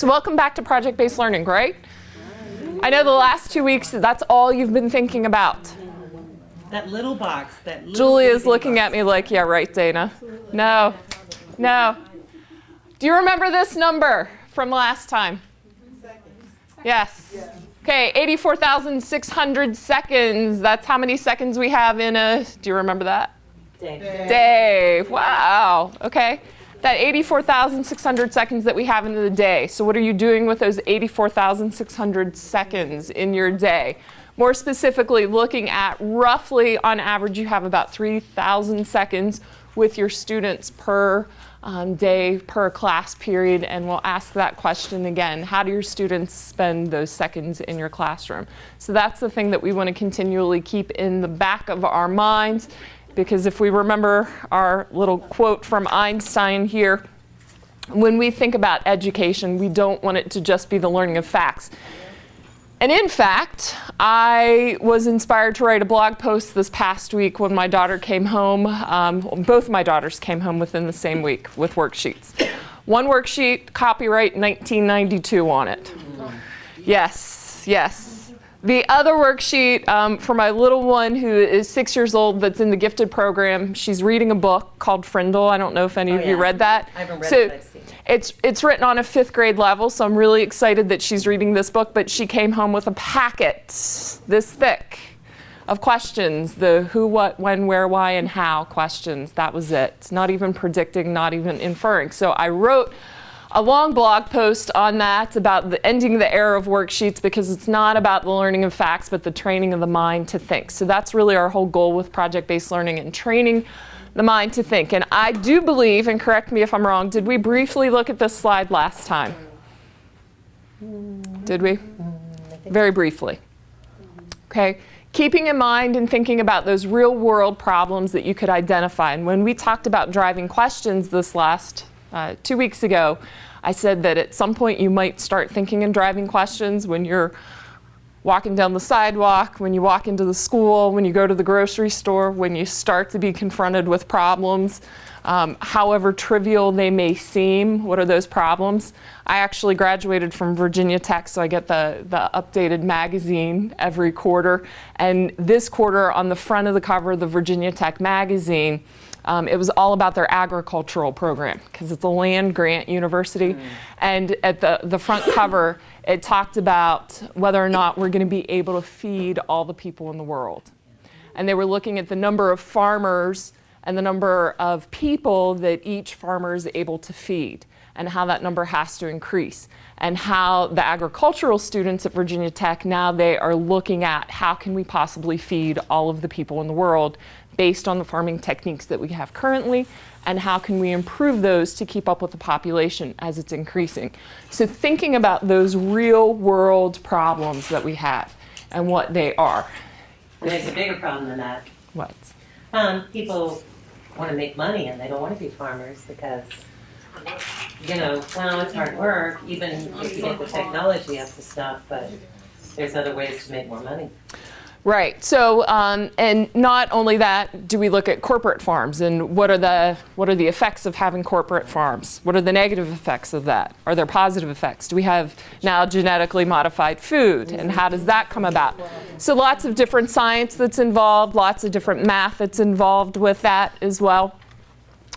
So welcome back to project-based learning, right? I know the last 2 weeks, that's all you've been thinking about. That little box, that little Julia's looking at me like, yeah, right, Dana. No, no. Do you remember this number from last time? Yes. Okay, 84,600 seconds. That's how many seconds we have in a, do you remember that? Day. Wow. Okay. That 84,600 seconds that we have in the day. So what are you doing with those 84,600 seconds in your day? More specifically, looking at roughly, on average, you have about 3,000 seconds with your students per day, per class period, and we'll ask that question again. How do your students spend those seconds in your classroom? So that's the thing that we want to continually keep in the back of our minds, because if we remember our little quote from Einstein here, when we think about education, we don't want it to just be the learning of facts. And in fact, I was inspired to write a blog post this past week when my daughter came home. Both my daughters came home within the same week with worksheets. One worksheet, copyright 1992 on it. Yes, yes. The other worksheet for my little one who is 6 years old that's in the gifted program, she's reading a book called Frindle. I don't know if any of you read that. I haven't read it, but I've seen it. It's written on a 5th grade level, so I'm really excited that she's reading this book, but she came home with a packet this thick of questions, the who, what, when, where, why, and how questions. That was it. Not even predicting, not even inferring. So I wrote a long blog post on that about ending the era of worksheets, because it's not about the learning of facts, but the training of the mind to think. So that's really our whole goal with project-based learning and training the mind to think. And I do believe, and correct me if I'm wrong, did we briefly look at this slide last time? Did we? Very briefly. Okay. Keeping in mind and thinking about those real world problems that you could identify. And when we talked about driving questions this last 2 weeks ago, I said that at some point you might start thinking in driving questions when you're walking down the sidewalk, when you walk into the school, when you go to the grocery store, when you start to be confronted with problems, however trivial they may seem. What are those problems? I actually graduated from Virginia Tech, so I get the updated magazine every quarter. And this quarter, on the front of the cover of the Virginia Tech magazine, it was all about their agricultural program, because it's a land grant university. And at the front cover, it talked about whether or not we're going to be able to feed all the people in the world. And they were looking at the number of farmers and the number of people that each farmer is able to feed, and how that number has to increase. And how the agricultural students at Virginia Tech, now they are looking at how can we possibly feed all of the people in the world based on the farming techniques that we have currently, and how can we improve those to keep up with the population as it's increasing. So thinking about those real world problems that we have and what they are. And there's a bigger problem than that. What? People want to make money and they don't want to be farmers because, well, it's hard work, even if you get the technology up to stuff, but there's other ways to make more money. Right. So, and not only that, do we look at corporate farms and what are the effects of having corporate farms? What are the negative effects of that? Are there positive effects? Do we have now genetically modified food, and how does that come about? So lots of different science that's involved, lots of different math that's involved with that as well.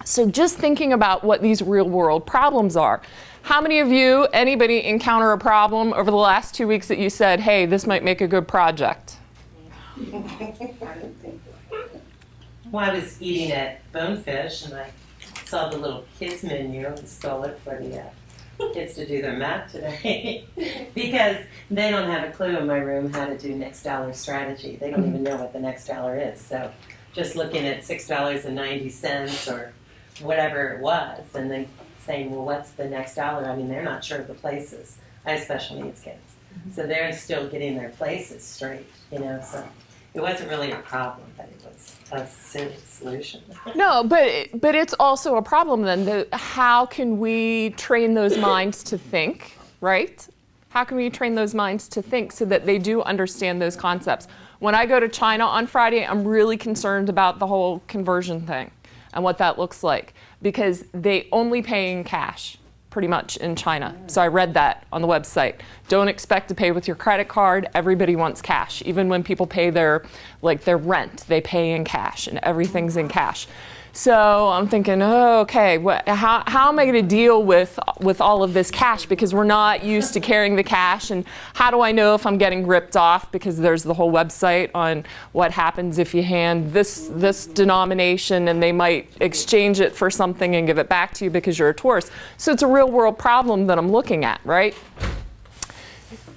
So just thinking about what these real world problems are. How many of you, anybody encounter a problem over the last 2 weeks that you said, hey, this might make a good project? Well, I was eating at Bonefish and I saw the little kids menu and stole it for the kids to do their math today because they don't have a clue in my room how to do next dollar strategy. They don't even know what the next dollar is. So just looking at $6.90 or whatever it was and then saying, well, what's the next dollar? I mean, they're not sure of the places. I have special needs kids. So they're still getting their places straight, so it wasn't really a problem, but it was a solution. No, but it's also a problem then. How can we train those minds to think, right? How can we train those minds to think so that they do understand those concepts? When I go to China on Friday, I'm really concerned about the whole conversion thing and what that looks like, because they only pay in cash pretty much in China. So I read that on the website. Don't expect to pay with your credit card. Everybody wants cash. Even when people pay their rent, they pay in cash, and everything's in cash. So I'm thinking, oh, okay, how am I going to deal with all of this cash, because we're not used to carrying the cash, and how do I know if I'm getting ripped off, because there's the whole website on what happens if you hand this denomination and they might exchange it for something and give it back to you because you're a tourist. So it's a real world problem that I'm looking at, right?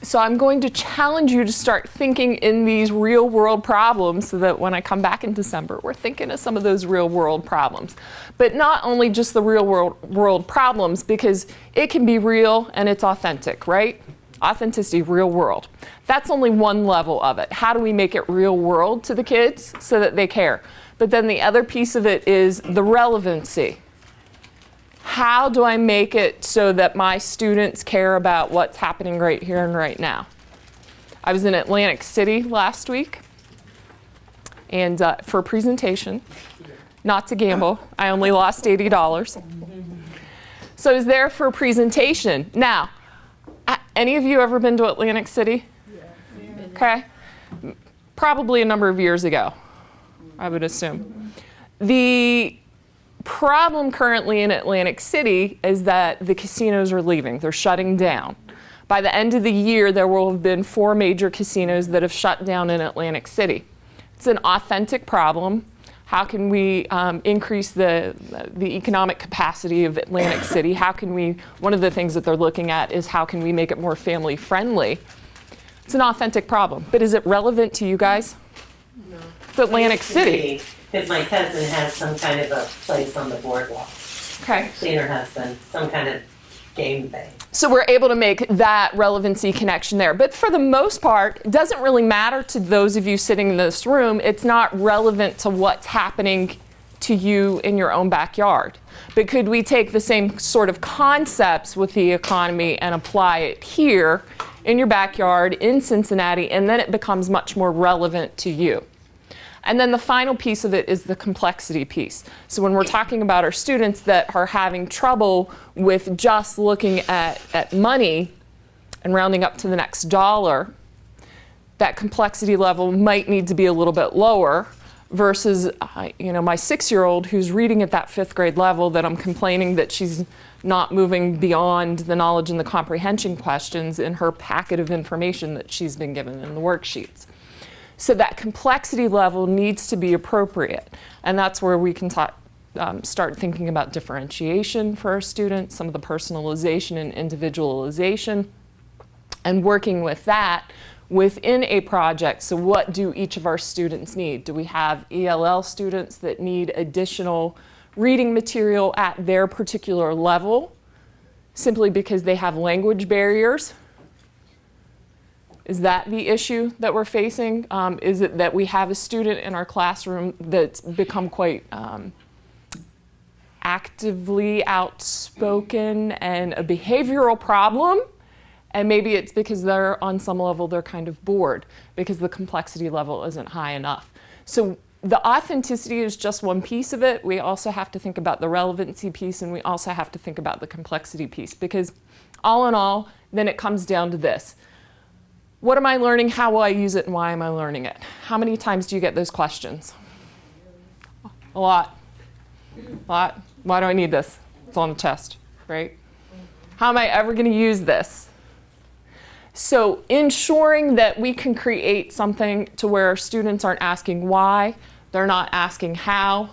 So I'm going to challenge you to start thinking in these real world problems so that when I come back in December, we're thinking of some of those real world problems. But not only just the real world problems, because it can be real and it's authentic, right? Authenticity, real world. That's only one level of it. How do we make it real world to the kids so that they care? But then the other piece of it is the relevancy. How do I make it so that my students care about what's happening right here and right now? I was in Atlantic City last week and for a presentation, not to gamble. I only lost $80. So I was there for a presentation. Now, any of you ever been to Atlantic City? Okay. Probably a number of years ago, I would assume. The problem currently in Atlantic City is that the casinos are leaving. They're shutting down. By the end of the year, there will have been 4 major casinos that have shut down in Atlantic City. It's an authentic problem. How can we increase the economic capacity of Atlantic City? How can we, one of the things that they're looking at is how can we make it more family friendly? It's an authentic problem. But is it relevant to you guys? No. It's Atlantic City. Because my cousin has some kind of a place on the boardwalk. Okay. She and her husband, some kind of game thing. So we're able to make that relevancy connection there. But for the most part, it doesn't really matter to those of you sitting in this room. It's not relevant to what's happening to you in your own backyard. But could we take the same sort of concepts with the economy and apply it here in your backyard in Cincinnati, and then it becomes much more relevant to you? And then the final piece of it is the complexity piece. So when we're talking about our students that are having trouble with just looking at money and rounding up to the next dollar, that complexity level might need to be a little bit lower versus my 6-year-old who's reading at that 5th grade level that I'm complaining that she's not moving beyond the knowledge and the comprehension questions in her packet of information that she's been given in the worksheets. So that complexity level needs to be appropriate. And that's where we can start thinking about differentiation for our students, some of the personalization and individualization, and working with that within a project. So what do each of our students need? Do we have ELL students that need additional reading material at their particular level simply because they have language barriers? Is that the issue that we're facing? Is it that we have a student in our classroom that's become quite actively outspoken and a behavioral problem? And maybe it's because they're, on some level, they're kind of bored because the complexity level isn't high enough. So the authenticity is just one piece of it. We also have to think about the relevancy piece, and we also have to think about the complexity piece, because all in all, then it comes down to this. What am I learning? How will I use it? And why am I learning it? How many times do you get those questions? A lot. A lot. Why do I need this? It's on the test, right? How am I ever going to use this? So ensuring that we can create something to where our students aren't asking why, they're not asking how,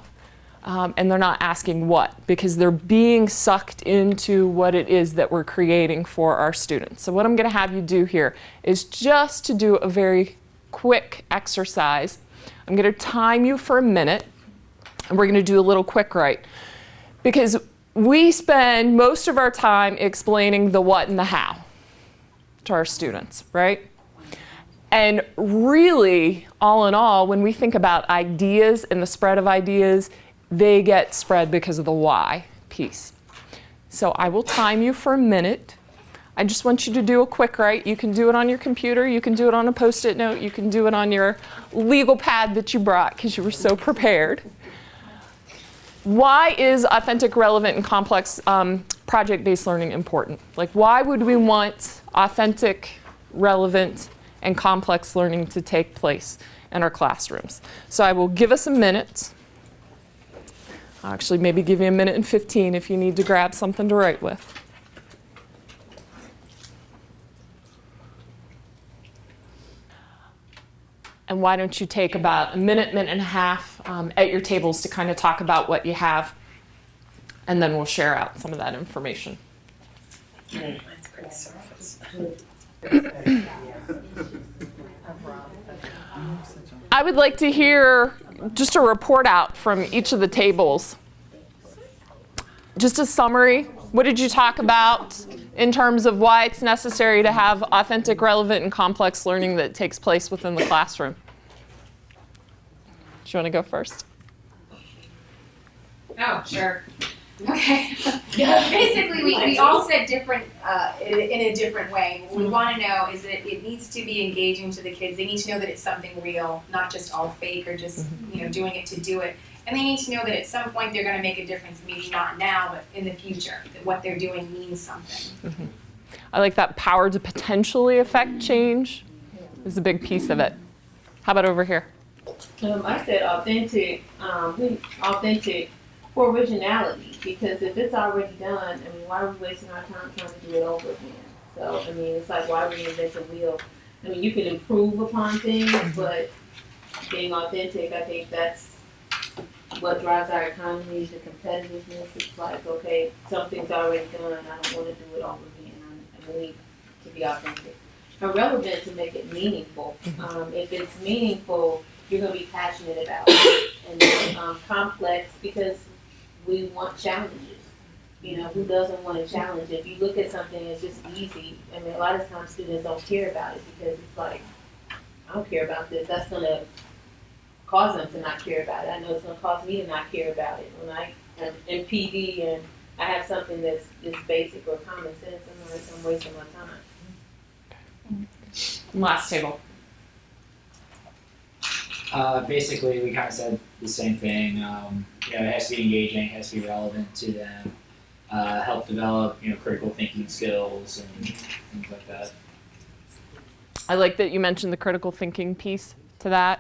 and they're not asking what, because they're being sucked into what it is that we're creating for our students. So what I'm going to have you do here is just to do a very quick exercise. I'm going to time you for a minute, and we're going to do a little quick write, because we spend most of our time explaining the what and the how to our students, right? And really, all in all, when we think about ideas and the spread of ideas, they get spread because of the why piece. So I will time you for a minute. I just want you to do a quick write. You can do it on your computer. You can do it on a Post-it note. You can do it on your legal pad that you brought because you were so prepared. why is authentic, relevant, and complex project-based learning important? Like, why would we want authentic, relevant, and complex learning to take place in our classrooms? So I will give us a minute. I'll actually maybe give you a minute and 15 if you need to grab something to write with. And why don't you take about a minute, minute and a half at your tables to kind of talk about what you have, and then we'll share out some of that information. Mine's pretty surface. I would like to hear just a report out from each of the tables. Just a summary. What did you talk about in terms of why it's necessary to have authentic, relevant, and complex learning that takes place within the classroom? Do you want to go first? Oh, sure. Okay. Basically, we all said different in a different way. What we want to know is that it needs to be engaging to the kids. They need to know that it's something real, not just all fake or just doing it to do it. And they need to know that at some point they're going to make a difference, maybe not now, but in the future, that what they're doing means something. I like that power to potentially affect change is a big piece of it. How about over here? I said authentic for originality, because if it's already done, I mean, why are we wasting our time trying to do it over again? So, I mean, it's like, why reinvent the wheel? I mean, you can improve upon things, but being authentic, I think that's what drives our economy, the competitiveness. It's like, okay, something's already done, I don't want to do it over again. I need to be authentic. And relevant to make it meaningful. If it's meaningful, you're going to be passionate about it. And then complex, because we want challenges. You know, who doesn't want a challenge? If you look at something that's just easy, I mean, a lot of times students don't care about it because it's like, I don't care about this. That's going to cause them to not care about it. I know it's going to cause me to not care about it. When I am in PD and I have something that's basic or common sense, I'm wasting my time. Last table. Basically, we kind of said the same thing. It has to be engaging, it has to be relevant to them, help develop, critical thinking skills and things like that. I like that you mentioned the critical thinking piece to that,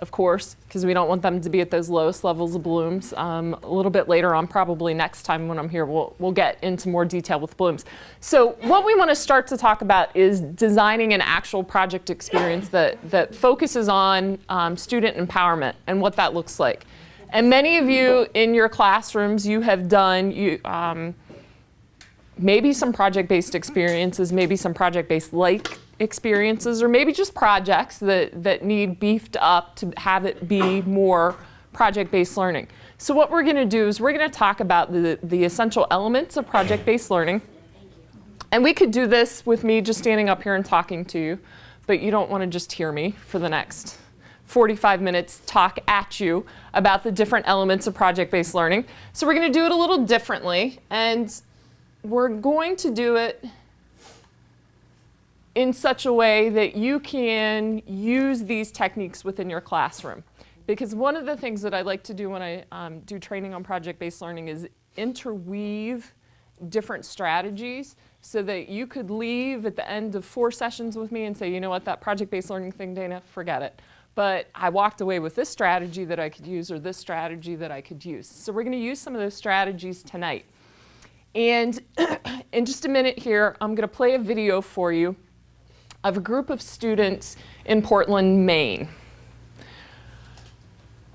of course, because we don't want them to be at those lowest levels of Bloom's. A little bit later on, probably next time when I'm here, we'll get into more detail with Bloom's. So what we want to start to talk about is designing an actual project experience that focuses on student empowerment and what that looks like. And many of you in your classrooms, you have done maybe some project-based experiences, maybe some project-based experiences, or maybe just projects that need beefed up to have it be more project-based learning. So what we're going to do is we're going to talk about the essential elements of project-based learning. And we could do this with me just standing up here and talking to you, but you don't want to just hear me for the next 45 minutes talk at you about the different elements of project-based learning. So we're going to do it a little differently, and we're going to do it in such a way that you can use these techniques within your classroom. Because one of the things that I like to do when I do training on project-based learning is interweave different strategies so that you could leave at the end of 4 sessions with me and say, you know what, that project-based learning thing, Dana, forget it. But I walked away with this strategy that I could use or this strategy that I could use. So we're going to use some of those strategies tonight. And in just a minute here, I'm going to play a video for you of a group of students in Portland, Maine.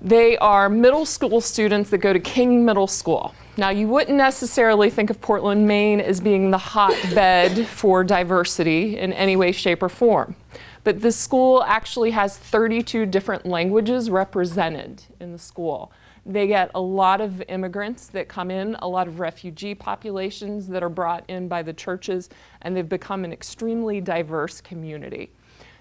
They are middle school students that go to King Middle School. Now, you wouldn't necessarily think of Portland, Maine as being the hotbed for diversity in any way, shape, or form. But this school actually has 32 different languages represented in the school. They get a lot of immigrants that come in, a lot of refugee populations that are brought in by the churches, and they've become an extremely diverse community.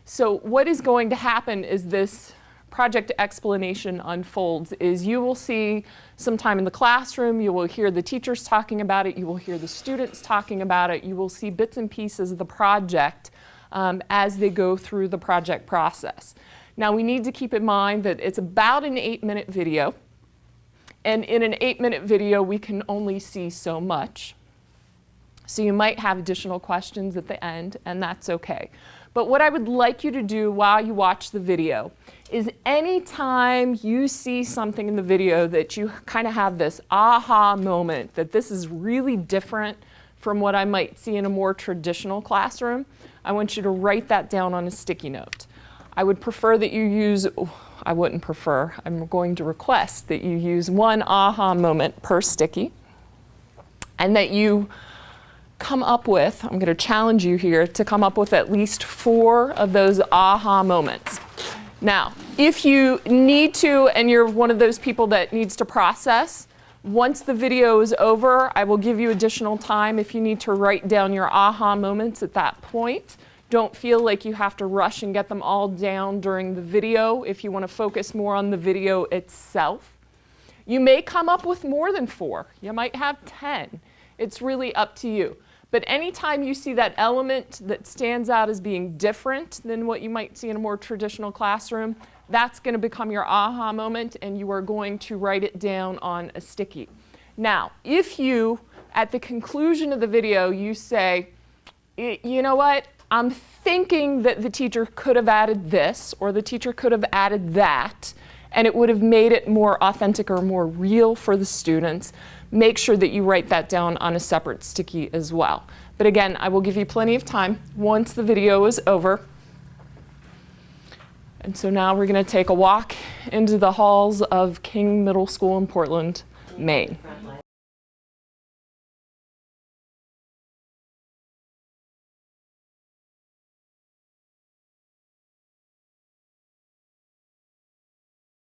So what is going to happen is this project explanation unfolds is you will see some time in the classroom, you will hear the teachers talking about it, you will hear the students talking about it, you will see bits and pieces of the project as they go through the project process. Now we need to keep in mind that it's about an 8-minute video. And in an 8-minute video, we can only see so much. So you might have additional questions at the end, and that's okay. But what I would like you to do while you watch the video is anytime you see something in the video that you kind of have this aha moment, that this is really different from what I might see in a more traditional classroom, I want you to write that down on a sticky note. I would prefer that you use, I wouldn't prefer, I'm going to request that you use one aha moment per sticky, and that you come up with, I'm going to challenge you here to come up with at least 4 of those aha moments. Now, if you need to, and you're one of those people that needs to process, once the video is over, I will give you additional time if you need to write down your aha moments at that point. Don't feel like you have to rush and get them all down during the video if you want to focus more on the video itself. You may come up with more than 4. You might have 10. It's really up to you. But anytime you see that element that stands out as being different than what you might see in a more traditional classroom, that's going to become your aha moment, and you are going to write it down on a sticky. Now, if you, at the conclusion of the video, you say, you know what, I'm thinking that the teacher could have added this, or the teacher could have added that, and it would have made it more authentic or more real for the students, make sure that you write that down on a separate sticky as well. But again, I will give you plenty of time once the video is over. And so now we're going to take a walk into the halls of King Middle School in Portland, Maine.